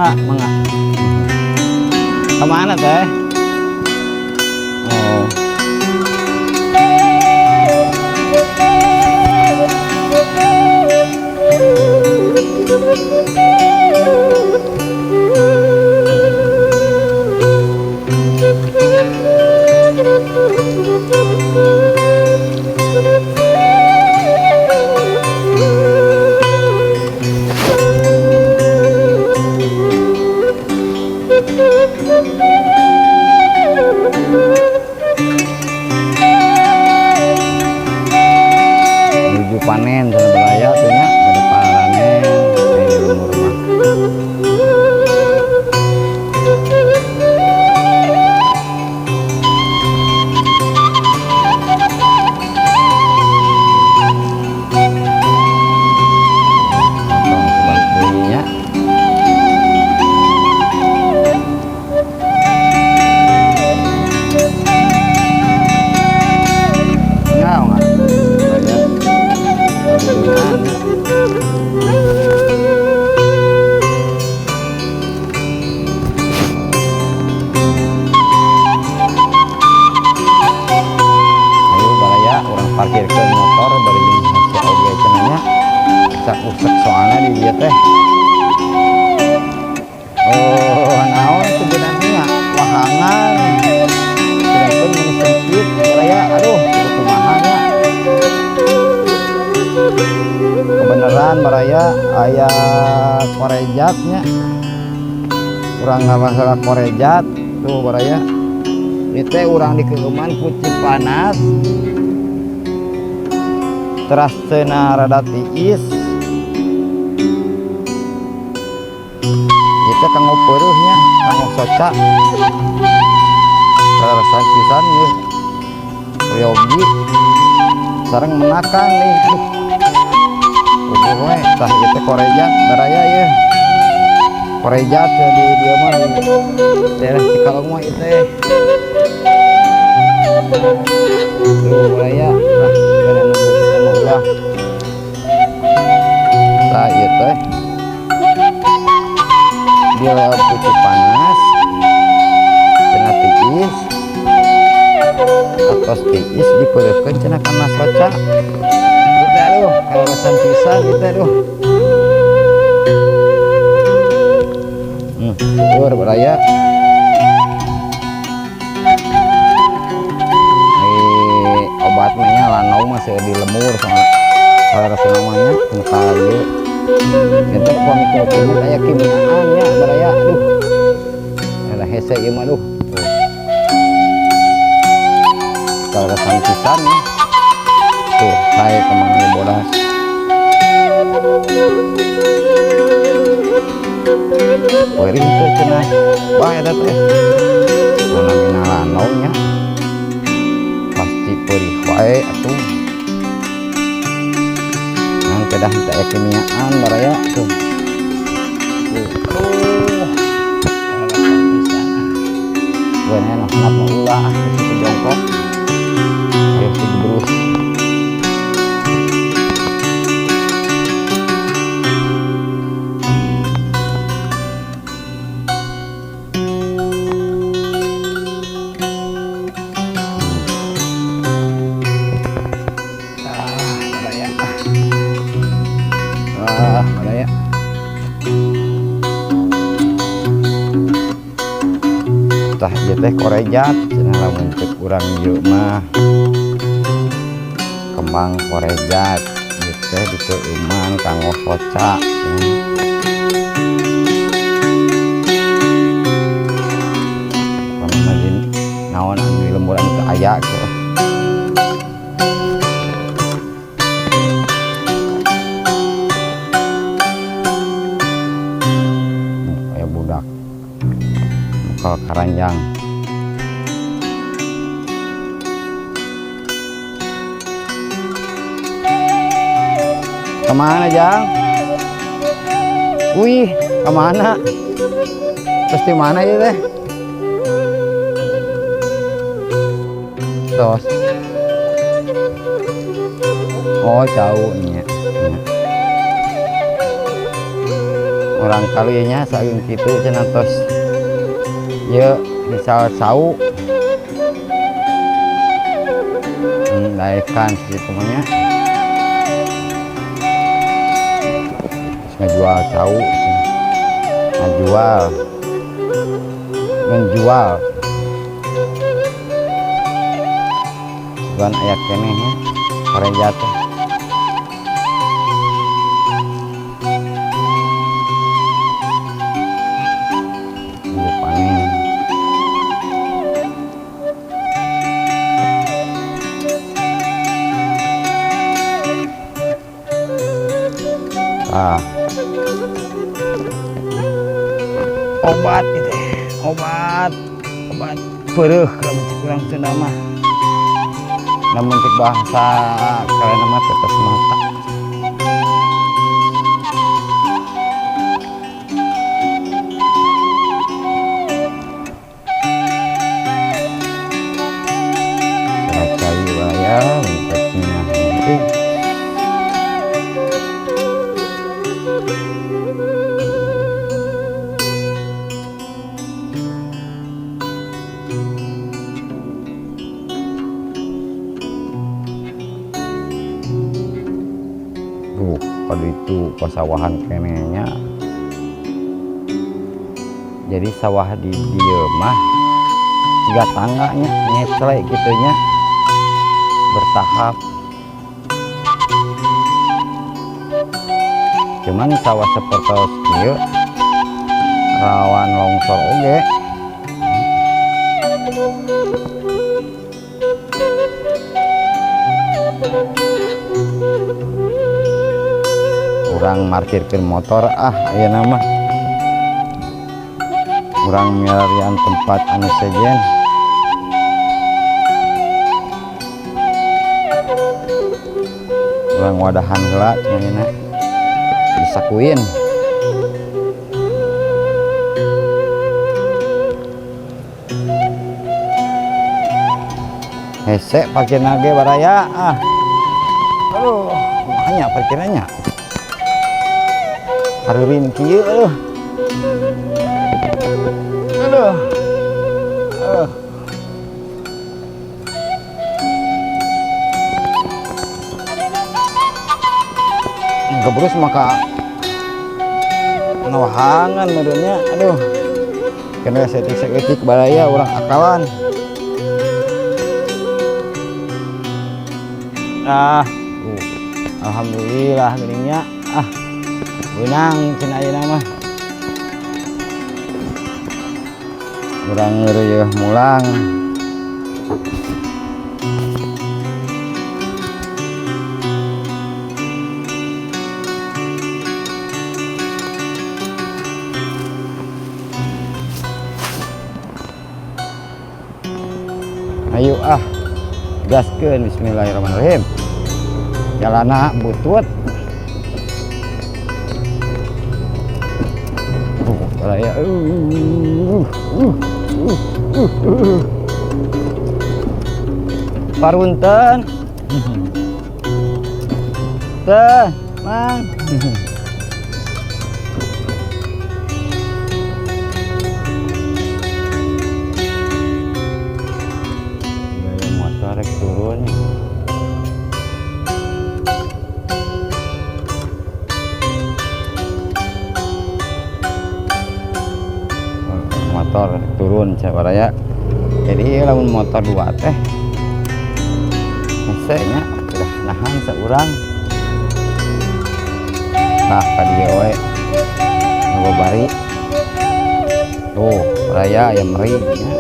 Mga kemana teh? Oh. Menuju panen dan beraya tuhnya pada paranen di rumah. Parkirkan motor dari masih oge cenanya usak-usak soalnya di dia teh. Oh, naon sebenarnya wahangan sedangkan ini sempit raya, aduh kumahanya kebenaran baraya aya korejatnya kurang nggak masalah korejat tuh baraya ini teh urang dikegeman kucing panas teras cena rada tiis itu kanggo peureusnya kanggo soca rasan pisan ye riogi sareng menakan nih we tah ieu teh korejat baraya ye korejat di dieu mah daerah Cikalong mah ieu teh tuh baraya nah kana ulah tah ieu teh dia lewat pucuk panas cenah tiis atos tiis dipeureupkeun cenah kana soca kita aduh kawasan pisan kita aduh syukur baraya obat mainnya lanau masih di lemur sama rasa namanya kali kita kuami kumu kayak kimiaan ya baraya aduh ada hese ieu mah aduh kalau rasa pisan ya tuh saya kemang bodas wering teh cenah wah eta teh namina lanau nya pasti perih wae atuh nang kedah teu aya kimiaan baraya tuh bener nah kenapa ulah itu jongkok ayo terus tah ieu teh korejat cenah lamun ceuk urang ieu mah kembang korejat ieu teh dikeuman kanggo soca pamajin naon anu di lemburan teu aya tuh aya budak mukal karanjang kemana Jang? Wih, kemana? Terus di mana ya teh? Terus, oh jauh nih. orang kalinya saking gitu cenah tos ya misal sau naikkan gitu namanya ngejual sau menjual bukan ayak keneh ya pareja teh panen obat itu obat perih kalau kurang Sunda mah namun cek bahasa kalian nama tetes mata cari ya mencetnya pada itu persawahan kenenya jadi sawah di dia mah tiga tangganya nyetlek gitunya bertahap cuman sawah seperti itu rawan longsor oge kurang markirkan motor ya nama kurang nyarian tempat anu sejen kurang wadahan heula cenah disakuin hese parkir nage baraya aduh makanya parkirannya harurin kieu aduh kebrus maka ngawahangan merenya aduh kena setik balaya orang akalan alhamdulillah geningnya benang cina ayeuna mah urang ngeureuh mulang ayo gaskeun bismillahirrahmanirrahim jalana butut ya parunten teh mang motor rek turun motor turun sabaraya jadi lamun motor dua teh nya udah nahan seurang nah tadi we ngobari tuh raya yang meri ya.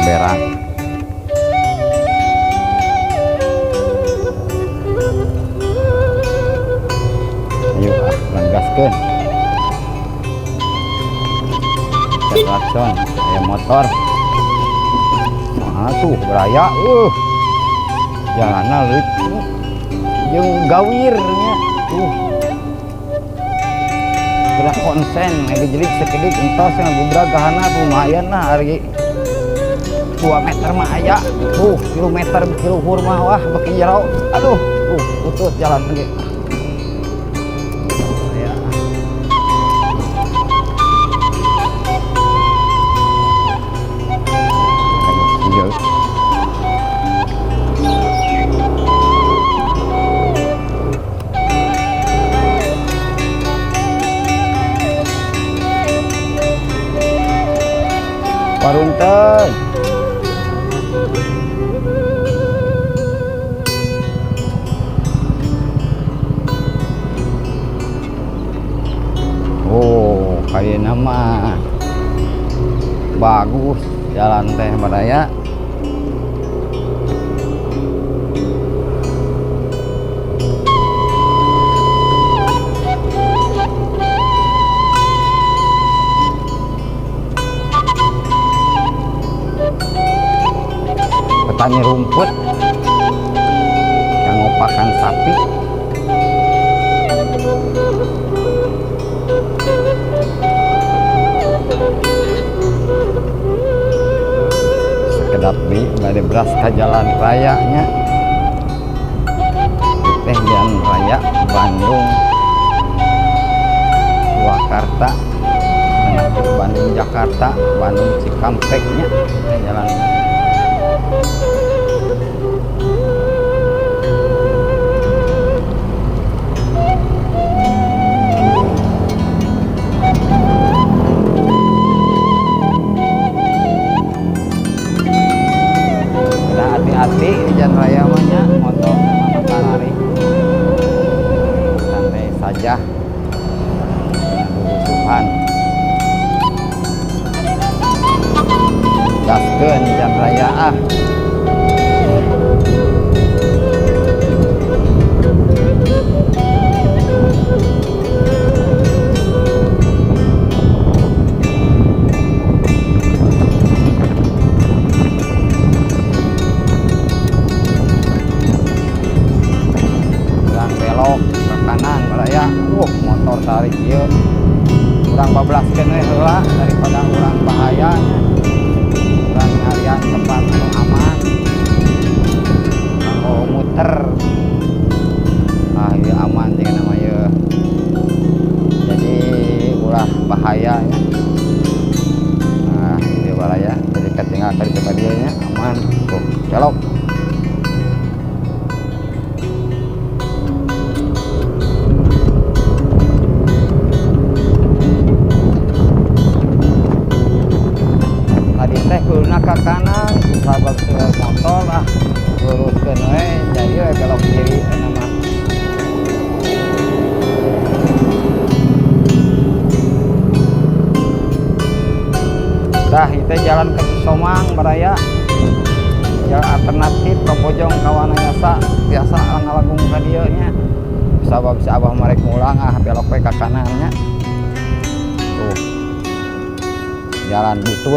Berang ayo langgaskeun klakson aya motor tuh beraya jalanna leutik jeung gawirnya tuh gerak konsen ngejelik sekedik entos ngagubrak gahana lumayan lah hari 2 meter mah aya tuh kilometer kiluhur mah wah beki jero aduh putut jalan lagi ya. Parunten kayak nama bagus jalan teh badaya petani rumput yang ngopakan sapi sekedap dari beras ke jalan rayanya teh jalan raya Bandung Purwakarta Bandung Jakarta Bandung Cikampeknya jalan hati-hati di jalan raya mahnya motor sama lari santai saja dengan kebutuhan gaskeun di jalan raya belok ke kanan balaya motor tarik ieu urang bablaskeun we heula daripada urang bahaya urang nyarian tempat anu aman kanggo muter ieu aman jeung nama ieu jadi ulah bahaya nya ieu balaya jadi ketinggal ka tempat dieu nya aman tuh celok. Kulna ke kanan sahabat motor lah luruskeun we jadi we belok kiri nama dah itu jalan ke Somang Baraya jalan alternatif ke Pojong Kawanayasa biasa ngalagung ka dieu nya sabab si abah marek ngulang belok we ke kanannya tuh jalan butut